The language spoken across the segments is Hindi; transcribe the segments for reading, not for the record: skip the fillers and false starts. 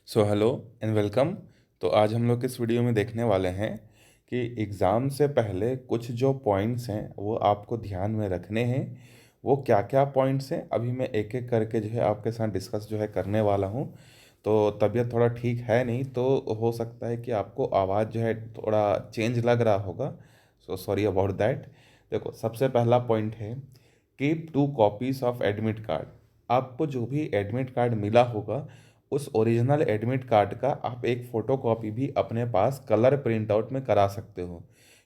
So hello and welcome. तो आज हम लोग इस वीडियो में देखने वाले हैं कि एग्ज़ाम से पहले कुछ जो पॉइंट्स हैं वो आपको ध्यान में रखने हैं। वो क्या क्या पॉइंट्स हैं अभी मैं एक एक करके जो है आपके साथ डिस्कस जो है करने वाला हूँ। तो तबीयत थोड़ा ठीक है नहीं, तो हो सकता है कि आपको आवाज़ जो है थोड़ा चेंज लग रहा होगा। So sorry about that. देखो, सबसे पहला पॉइंट है, keep 2 copies of admit card. आपको जो भी एडमिट कार्ड मिला होगा उस ओरिजिनल एडमिट कार्ड का आप एक फ़ोटोकॉपी भी अपने पास कलर प्रिंट आउट में करा सकते हो।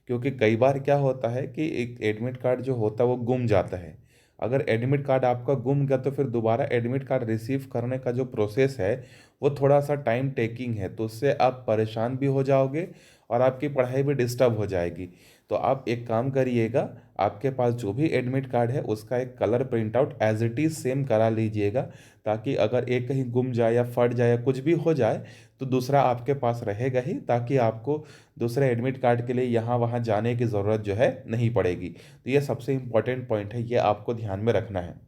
क्योंकि कई बार क्या होता है कि एक एडमिट कार्ड जो होता है वो गुम जाता है। अगर एडमिट कार्ड आपका गुम गया तो फिर दोबारा एडमिट कार्ड रिसीव करने का जो प्रोसेस है वो थोड़ा सा टाइम टेकिंग है, तो उससे आप परेशान भी हो जाओगे और आपकी पढ़ाई भी डिस्टर्ब हो जाएगी। तो आप एक काम करिएगा, आपके पास जो भी एडमिट कार्ड है उसका एक colour print out as it is same करा लीजिएगा, ताकि अगर एक कहीं गुम जाए या फट जाए या कुछ भी हो जाए तो दूसरा आपके पास रहेगा ही, ताकि आपको दूसरे एडमिट कार्ड के लिए यहाँ वहाँ जाने की ज़रूरत जो है नहीं पड़ेगी। तो ये सबसे इम्पोर्टेंट पॉइंट है, ये आपको ध्यान में रखना है।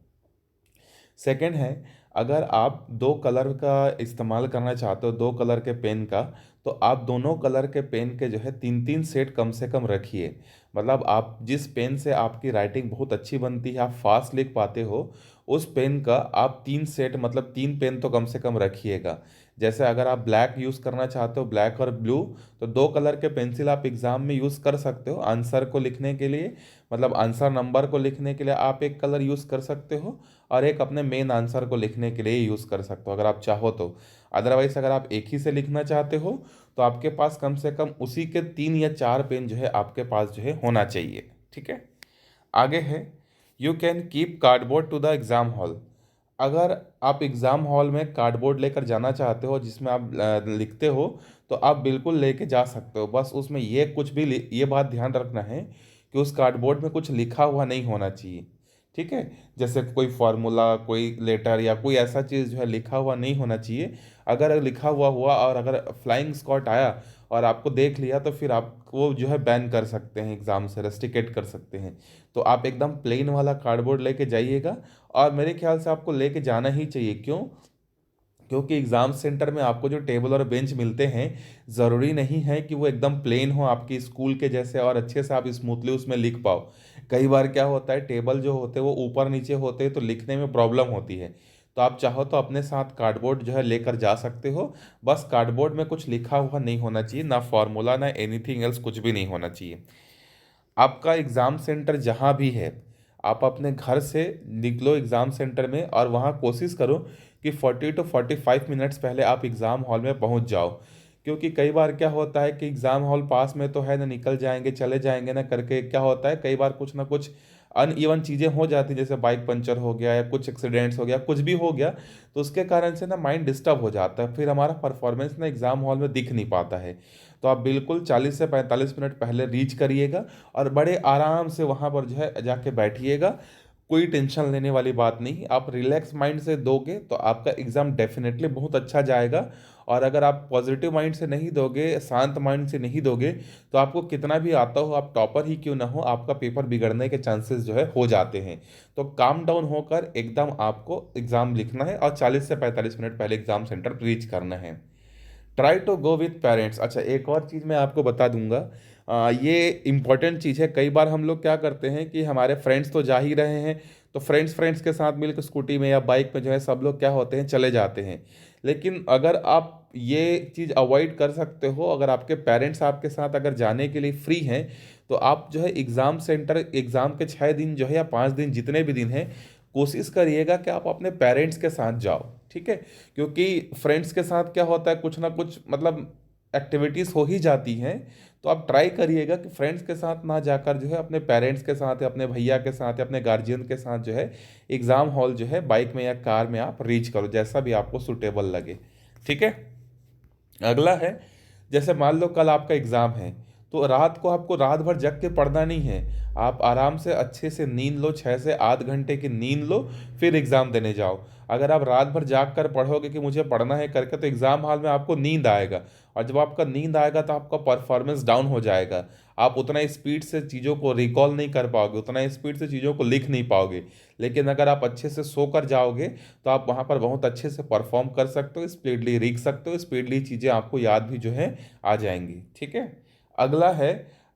सेकंड है, अगर आप दो कलर का इस्तेमाल करना चाहते हो, दो कलर के पेन का, तो आप दोनों कलर के पेन के जो है 3-3 सेट कम से कम रखिए। मतलब आप जिस पेन से आपकी राइटिंग बहुत अच्छी बनती है, आप फास्ट लिख पाते हो, उस पेन का आप 3 सेट मतलब 3 पेन तो कम से कम रखिएगा। जैसे अगर आप ब्लैक यूज़ करना चाहते हो, ब्लैक और ब्लू, तो दो कलर के पेंसिल आप एग्ज़ाम में यूज़ कर सकते हो आंसर को लिखने के लिए। मतलब आंसर नंबर को लिखने के लिए आप एक कलर यूज़ कर सकते हो और एक अपने मेन आंसर को लिखने के लिए यूज़ कर सकते हो अगर आप चाहो तो। अदरवाइज अगर आप एक ही से लिखना चाहते हो तो आपके पास कम से कम उसी के 3 या 4 पेन जो है आपके पास जो है होना चाहिए। ठीक है। आगे है, you can keep cardboard to the exam hall. अगर आप एग्ज़ाम हॉल में कार्डबोर्ड लेकर जाना चाहते हो जिसमें आप लिखते हो, तो आप बिल्कुल लेके जा सकते हो। बस उसमें ये कुछ भी ये बात ध्यान रखना है कि उस कार्डबोर्ड में कुछ लिखा हुआ नहीं होना चाहिए। ठीक है। जैसे कोई फार्मूला, कोई लेटर या कोई ऐसा चीज़ जो है लिखा हुआ नहीं होना चाहिए। अगर लिखा हुआ हुआ और अगर फ्लाइंग स्क्वाड आया और आपको देख लिया तो फिर आप वो जो है बैन कर सकते हैं, एग्ज़ाम से रेस्ट्रिकेट कर सकते हैं। तो आप एकदम प्लेन वाला कार्डबोर्ड लेके जाइएगा। और मेरे ख्याल से आपको लेके जाना ही चाहिए। क्यों? क्योंकि एग्ज़ाम सेंटर में आपको जो टेबल और बेंच मिलते हैं, ज़रूरी नहीं है कि वो एकदम प्लेन हो आपकी स्कूल के जैसे और अच्छे से आप स्मूथली उसमें लिख पाओ। कई बार क्या होता है, टेबल जो होते हैं वो ऊपर नीचे होते हैं तो लिखने में प्रॉब्लम होती है। तो आप चाहो तो अपने साथ कार्डबोर्ड जो है लेकर जा सकते हो। बस कार्डबोर्ड में कुछ लिखा हुआ नहीं होना चाहिए, ना फार्मूला ना एनीथिंग एल्स, कुछ भी नहीं होना चाहिए। आपका एग्ज़ाम सेंटर जहाँ भी है, आप अपने घर से निकलो एग्ज़ाम सेंटर में और वहाँ कोशिश करो कि 40 to 45 मिनट्स पहले आप एग्ज़ाम हॉल में पहुँच जाओ। क्योंकि कई बार क्या होता है कि एग्ज़ाम हॉल पास में तो है ना, निकल जाएंगे चले जाएंगे ना करके क्या होता है, कई बार कुछ ना कुछ अनइवन चीज़ें हो जाती हैं, जैसे बाइक पंचर हो गया या कुछ एक्सीडेंट्स हो गया, कुछ भी हो गया। तो उसके कारण से ना माइंड डिस्टर्ब हो जाता है, फिर हमारा परफॉर्मेंस ना एग्ज़ाम हॉल में दिख नहीं पाता है। तो आप बिल्कुल 40 से 45 मिनट पहले रीच करिएगा और बड़े आराम से वहाँ पर जो है जाके बैठिएगा। कोई टेंशन लेने वाली बात नहीं, आप रिलैक्स माइंड से दोगे तो आपका एग्ज़ाम डेफिनेटली बहुत अच्छा जाएगा। और अगर आप पॉजिटिव माइंड से नहीं दोगे, शांत माइंड से नहीं दोगे, तो आपको कितना भी आता हो, आप टॉपर ही क्यों ना हो, आपका पेपर बिगड़ने के चांसेस जो है हो जाते हैं। तो काम डाउन होकर एकदम आपको एग्ज़ाम लिखना है और 40 से 45 मिनट पहले एग्ज़ाम सेंटर रीच करना है। Try to go with parents. अच्छा, एक और चीज़ मैं आपको बता दूंगा। ये इंपॉर्टेंट चीज़ है। कई बार हम लोग क्या करते हैं कि हमारे फ्रेंड्स तो जा ही रहे हैं, तो फ्रेंड्स फ्रेंड्स के साथ मिलकर स्कूटी में या बाइक में जो है सब लोग क्या होते हैं, चले जाते हैं। लेकिन अगर आप ये चीज़ अवॉइड कर सकते हो, अगर आपके पेरेंट्स आपके साथ अगर जाने के लिए फ्री हैं, तो आप जो है एग्ज़ाम सेंटर, एग्ज़ाम के 6 दिन जो है या 5 दिन जितने भी दिन हैं, कोशिश करिएगा कि आप अपने पेरेंट्स के साथ जाओ। ठीक है। क्योंकि फ्रेंड्स के साथ क्या होता है, कुछ ना कुछ मतलब एक्टिविटीज़ हो ही जाती हैं। तो आप ट्राई करिएगा कि फ्रेंड्स के साथ ना जाकर जो है अपने पेरेंट्स के साथ या अपने भैया के साथ या अपने गार्जियन के साथ जो है एग्ज़ाम हॉल जो है बाइक में या कार में आप रीच करो, जैसा भी आपको सूटेबल लगे। ठीक है। अगला है, जैसे मान लो कल आपका एग्ज़ाम है, तो रात को आपको रात भर जग के पढ़ना नहीं है। आप आराम से अच्छे से नींद लो, 6 से 8 घंटे की नींद लो, फिर एग्ज़ाम देने जाओ। अगर आप रात भर जाग कर पढ़ोगे कि मुझे पढ़ना है करके, तो एग्ज़ाम हॉल में आपको नींद आएगा, और जब आपका नींद आएगा तो आपका परफॉर्मेंस डाउन हो जाएगा। आप उतना स्पीड से चीज़ों को रिकॉल नहीं कर पाओगे, उतना स्पीड से चीज़ों को लिख नहीं पाओगे। लेकिन अगर आप अच्छे से सो कर जाओगे तो आप वहाँ पर बहुत अच्छे से परफॉर्म कर सकते हो, स्पीडली लिख सकते हो, स्पीडली चीज़ें आपको याद भी जो है आ जाएंगी। ठीक है। अगला है,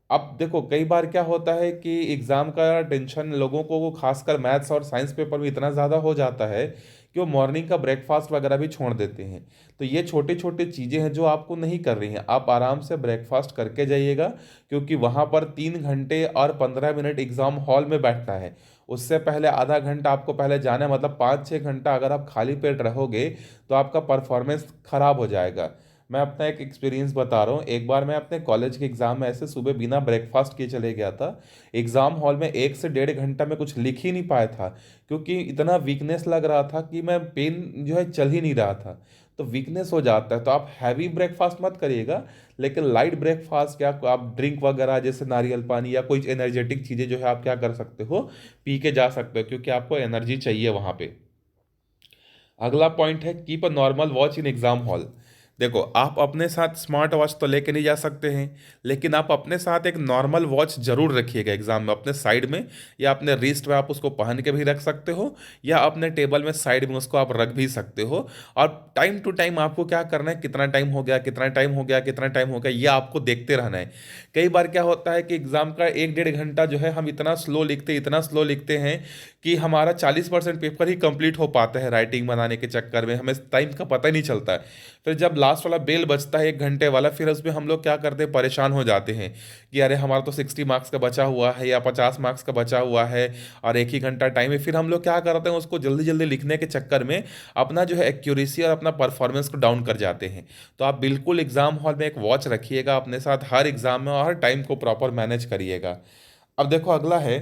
अब देखो कई बार क्या होता है कि एग्ज़ाम का टेंशन लोगों को खासकर मैथ्स और साइंस पेपर में इतना ज़्यादा हो जाता है कि वो मॉर्निंग का ब्रेकफास्ट वगैरह भी छोड़ देते हैं। तो ये छोटी छोटी चीज़ें हैं जो आपको नहीं कर रही हैं, आप आराम से ब्रेकफास्ट करके जाइएगा, क्योंकि वहाँ पर 3 घंटे और 15 मिनट एग्ज़ाम हॉल में बैठना है। उससे पहले आधा घंटा आपको पहले जाना है, मतलब 5-6 घंटा अगर आप खाली पेट रहोगे तो आपका परफॉर्मेंस खराब हो जाएगा। मैं अपना एक एक्सपीरियंस बता रहा हूँ। एक बार मैं अपने कॉलेज के एग्ज़ाम में ऐसे सुबह बिना ब्रेकफास्ट किए चले गया था। एग्ज़ाम हॉल में 1 से 1.5 घंटा में कुछ लिख ही नहीं पाया था, क्योंकि इतना वीकनेस लग रहा था कि मैं पेन जो है चल ही नहीं रहा था। तो वीकनेस हो जाता है, तो आप हैवी ब्रेकफास्ट मत करिएगा, लेकिन लाइट ब्रेकफास्ट, क्या आप ड्रिंक वगैरह जैसे नारियल पानी या कोई एनर्जेटिक चीज़ें जो है आप क्या कर सकते हो, पी के जा सकते हो, क्योंकि आपको एनर्जी चाहिए वहाँ पे। अगला पॉइंट है, keep a normal watch in exam hall. देखो आप अपने साथ स्मार्ट वॉच तो लेके नहीं जा सकते हैं, लेकिन आप अपने साथ एक नॉर्मल वॉच जरूर रखिएगा एग्जाम में, अपने साइड में या अपने रिस्ट में आप उसको पहन के भी रख सकते हो, या अपने टेबल में साइड में उसको आप रख भी सकते हो। और टाइम टू टाइम आपको क्या करना है, कितना टाइम हो गया, कितना टाइम हो गया, कितना टाइम हो गया, ये आपको देखते रहना है। कई बार क्या होता है कि एग्जाम का 1-1.5 घंटा जो है हम इतना स्लो लिखते, इतना स्लो लिखते हैं कि हमारा 40% पेपर ही कंप्लीट हो पाता है राइटिंग बनाने के चक्कर में, हमें टाइम का पता ही नहीं चलता है। फिर जब लास्ट वाला बेल बजता है 1 घंटे वाला, फिर उसमें हम लोग क्या करते हैं, परेशान हो जाते हैं कि अरे हमारा तो 60 मार्क्स का बचा हुआ है या 50 मार्क्स का बचा हुआ है और एक ही घंटा टाइम है। फिर हम लोग क्या करते हैं, उसको जल्दी जल्दी लिखने के चक्कर में अपना जो है एक्यूरेसी और अपना परफॉर्मेंस को डाउन कर जाते हैं। तो आप बिल्कुल एग्जाम हॉल में एक वॉच रखिएगा अपने साथ हर एग्जाम में, और हर टाइम को प्रॉपर मैनेज करिएगा। अब देखो अगला है,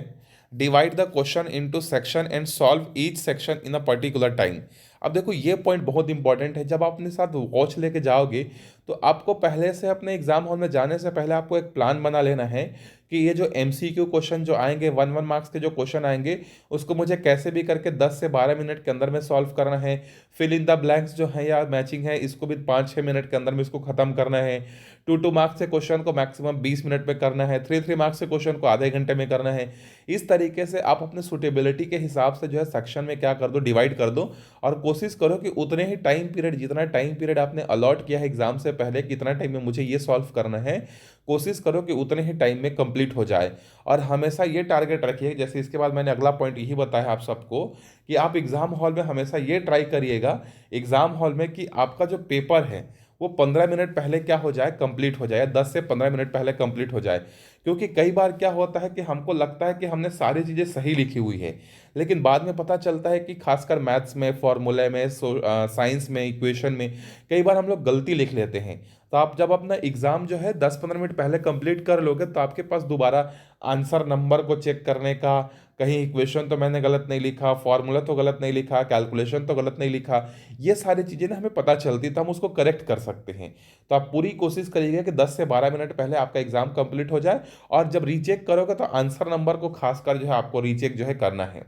divide the question into section and solve each section in a particular time. अब देखो ये पॉइंट बहुत इंपॉर्टेंट है। जब आप अपने साथ वॉच लेके जाओगे तो आपको पहले से अपने एग्जाम हॉल में जाने से पहले आपको एक प्लान बना लेना है कि ये जो एमसीक्यू क्वेश्चन जो आएंगे, 1-1 मार्क्स के जो क्वेश्चन आएंगे, उसको मुझे कैसे भी करके 10 से 12 मिनट के अंदर में सॉल्व करना है। फिल इन द ब्लैंक्स जो है या मैचिंग है, इसको भी 5-6 मिनट के अंदर में इसको खत्म करना है। 2-2 मार्क्स से क्वेश्चन को मैक्सिमम 20 मिनट में करना है। 3-3 मार्क्स से क्वेश्चन को आधे घंटे में करना है। इस तरीके से आप अपने सुटेबिलिटी के हिसाब से जो है सेक्शन में क्या कर दो, डिवाइड कर दो, और कोशिश करो कि उतने ही टाइम पीरियड, जितना टाइम पीरियड आपने अलॉट किया है एग्जाम से पहले, कितना टाइम में मुझे ये सॉल्व करना है, कोशिश करो कि उतने ही टाइम में कंप्लीट हो जाए। और हमेशा ये टारगेट रखिए, जैसे इसके बाद मैंने अगला पॉइंट यही बताया आप सबको, कि आप एग्जाम हॉल में हमेशा ये ट्राई करिएगा एग्जाम हॉल में कि आपका जो पेपर है वो 15 मिनट पहले क्या हो जाए, कंप्लीट हो जाए, 10 से 15 मिनट पहले कंप्लीट हो जाए। क्योंकि कई बार क्या होता है कि हमको लगता है कि हमने सारी चीज़ें सही लिखी हुई है, लेकिन बाद में पता चलता है कि खासकर मैथ्स में, फॉर्मूले में, साइंस में, इक्वेशन में कई बार हम लोग गलती लिख लेते हैं। तो आप जब अपना एग्ज़ाम जो है 10-15 मिनट पहले कंप्लीट कर लोगे तो आपके पास दोबारा आंसर नंबर को चेक करने का, कहीं इक्वेशन तो मैंने गलत नहीं लिखा, फॉर्मूला तो गलत नहीं लिखा, कैलकुलेशन तो गलत नहीं लिखा, ये सारी चीज़ें ना हमें पता चलती, तो हम उसको करेक्ट कर सकते हैं। तो आप पूरी कोशिश करिएगा कि 10 से 12 मिनट पहले आपका एग्जाम कंप्लीट हो जाए, और जब रीचेक करोगे तो आंसर नंबर को खासकर जो है आपको रीचेक जो है करना है।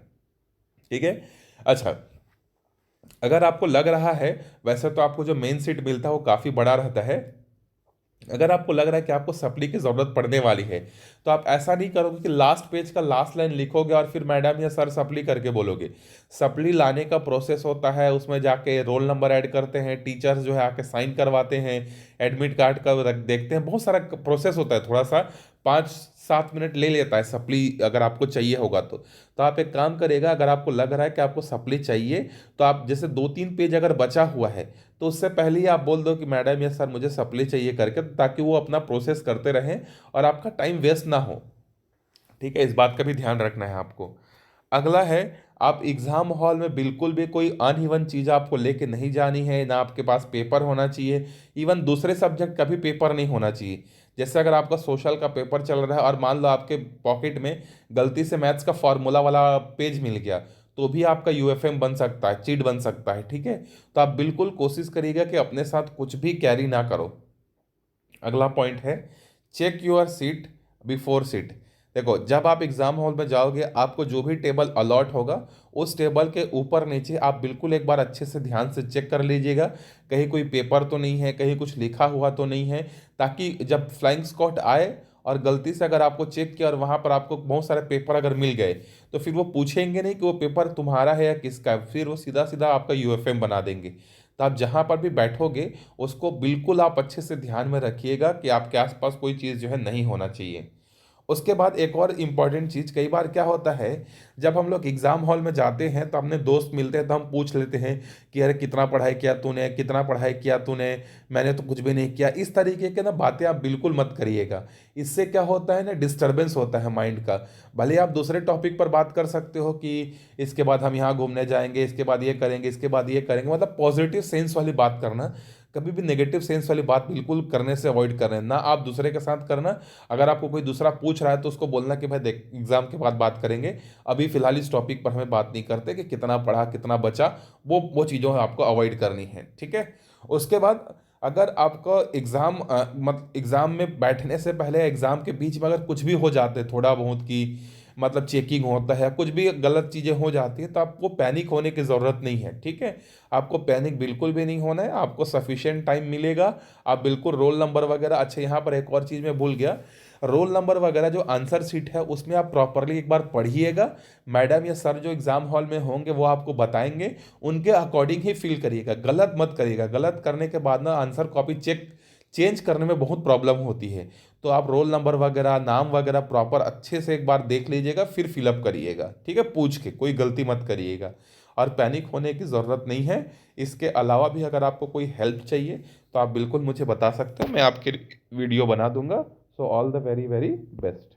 ठीक है। अच्छा, अगर आपको लग रहा है, वैसे तो आपको जो मेन सीट मिलता है वो काफ़ी बड़ा रहता है, अगर आपको लग रहा है कि आपको सप्ली की ज़रूरत पड़ने वाली है, तो आप ऐसा नहीं करोगे कि लास्ट पेज का लास्ट लाइन लिखोगे और फिर मैडम या सर सप्ली करके बोलोगे। सप्ली लाने का प्रोसेस होता है, उसमें जाके रोल नंबर ऐड करते हैं, टीचर्स जो है आके साइन करवाते हैं, एडमिट कार्ड का देखते हैं, बहुत सारा प्रोसेस होता है। थोड़ा सा 5-7 मिनट ले लेता है सप्ली, अगर आपको चाहिए होगा तो आप एक काम करेगा, अगर आपको लग रहा है कि आपको सप्ली चाहिए, तो आप जैसे 2-3 पेज अगर बचा हुआ है तो उससे पहले ही आप बोल दो कि मैडम या सर मुझे सप्ली चाहिए करके, ताकि वो अपना प्रोसेस करते रहें और आपका टाइम वेस्ट ना हो। ठीक है, इस बात का भी ध्यान रखना है आपको। अगला है, आप एग्जाम हॉल में बिल्कुल भी कोई अनइवन चीज़ आपको लेके नहीं जानी है, ना आपके पास पेपर होना चाहिए, इवन दूसरे सब्जेक्ट का भी पेपर नहीं होना चाहिए। जैसे अगर आपका सोशल का पेपर चल रहा है और मान लो आपके पॉकेट में गलती से मैथ्स का फॉर्मूला वाला पेज मिल गया, तो भी आपका यूएफएम बन सकता है, चीट बन सकता है। ठीक है, तो आप बिल्कुल कोशिश करिएगा कि अपने साथ कुछ भी कैरी ना करो। अगला पॉइंट है, check your seat before seat. देखो, जब आप एग्जाम हॉल में जाओगे आपको जो भी टेबल अलॉट होगा उस टेबल के ऊपर नीचे आप बिल्कुल एक बार अच्छे से ध्यान से चेक कर लीजिएगा, कहीं कोई पेपर तो नहीं है, कहीं कुछ लिखा हुआ तो नहीं है, ताकि जब फ्लाइंग स्क्वाड आए और गलती से अगर आपको चेक किया और वहां पर आपको बहुत सारे पेपर अगर मिल गए तो फिर वो पूछेंगे नहीं कि वो पेपर तुम्हारा है या किसका है, फिर वो सीधा सीधा आपका यूएफएम बना देंगे। तो आप जहां पर भी बैठोगे उसको बिल्कुल आप अच्छे से ध्यान में रखिएगा कि आपके आसपास कोई चीज़ जो है नहीं होना चाहिए। उसके बाद एक और इम्पॉर्टेंट चीज़, कई बार क्या होता है जब हम लोग एग्ज़ाम हॉल में जाते हैं तो अपने दोस्त मिलते हैं तो हम पूछ लेते हैं कि अरे कितना पढ़ाई किया तूने, कितना पढ़ाई किया तूने, मैंने तो कुछ भी नहीं किया। इस तरीके के ना बातें आप बिल्कुल मत करिएगा। इससे क्या होता है ना, डिस्टरबेंस होता है माइंड का। भले ही आप दूसरे टॉपिक पर बात कर सकते हो कि इसके बाद हम यहाँ घूमने जाएंगे, इसके बाद ये करेंगे, इसके बाद ये करेंगे, मतलब पॉजिटिव सेंस वाली बात करना। कभी भी नेगेटिव सेंस वाली बात बिल्कुल करने से अवॉइड करना, ना आप दूसरे के साथ करना। अगर आपको कोई दूसरा पूछ रहा है तो उसको बोलना कि भाई देख एग्जाम के बाद बात करेंगे, अभी फिलहाल इस टॉपिक पर हमें बात नहीं करते कि कितना पढ़ा कितना बचा, वो चीज़ों आपको अवॉइड करनी है, ठीक है। उसके बाद अगर आपका एग्ज़ाम मत एग्ज़ाम में बैठने से पहले एग्ज़ाम के बीच में अगर कुछ भी हो जाते थोड़ा बहुत की, मतलब चेकिंग होता है, कुछ भी गलत चीज़ें हो जाती है, तो आपको पैनिक होने की ज़रूरत नहीं है, ठीक है। आपको पैनिक बिल्कुल भी नहीं होना है, आपको सफिशिएंट टाइम मिलेगा। आप बिल्कुल रोल नंबर वगैरह, अच्छा यहाँ पर एक और चीज़ मैं भूल गया, रोल नंबर वगैरह जो आंसर शीट है उसमें आप प्रॉपरली एक बार पढ़िएगा। मैडम या सर जो एग्ज़ाम हॉल में होंगे वो आपको बताएंगे, उनके अकॉर्डिंग ही फिल करिएगा, गलत मत करिएगा। गलत करने के बाद ना आंसर कॉपी चेंज करने में बहुत प्रॉब्लम होती है। तो आप रोल नंबर वगैरह नाम वगैरह प्रॉपर अच्छे से एक बार देख लीजिएगा, फिर फिलअप करिएगा, ठीक है, पूछ के, कोई गलती मत करिएगा। और पैनिक होने की ज़रूरत नहीं है। इसके अलावा भी अगर आपको कोई हेल्प चाहिए तो आप बिल्कुल मुझे बता सकते हो, मैं आपके वीडियो बना दूंगा। So all the very very best.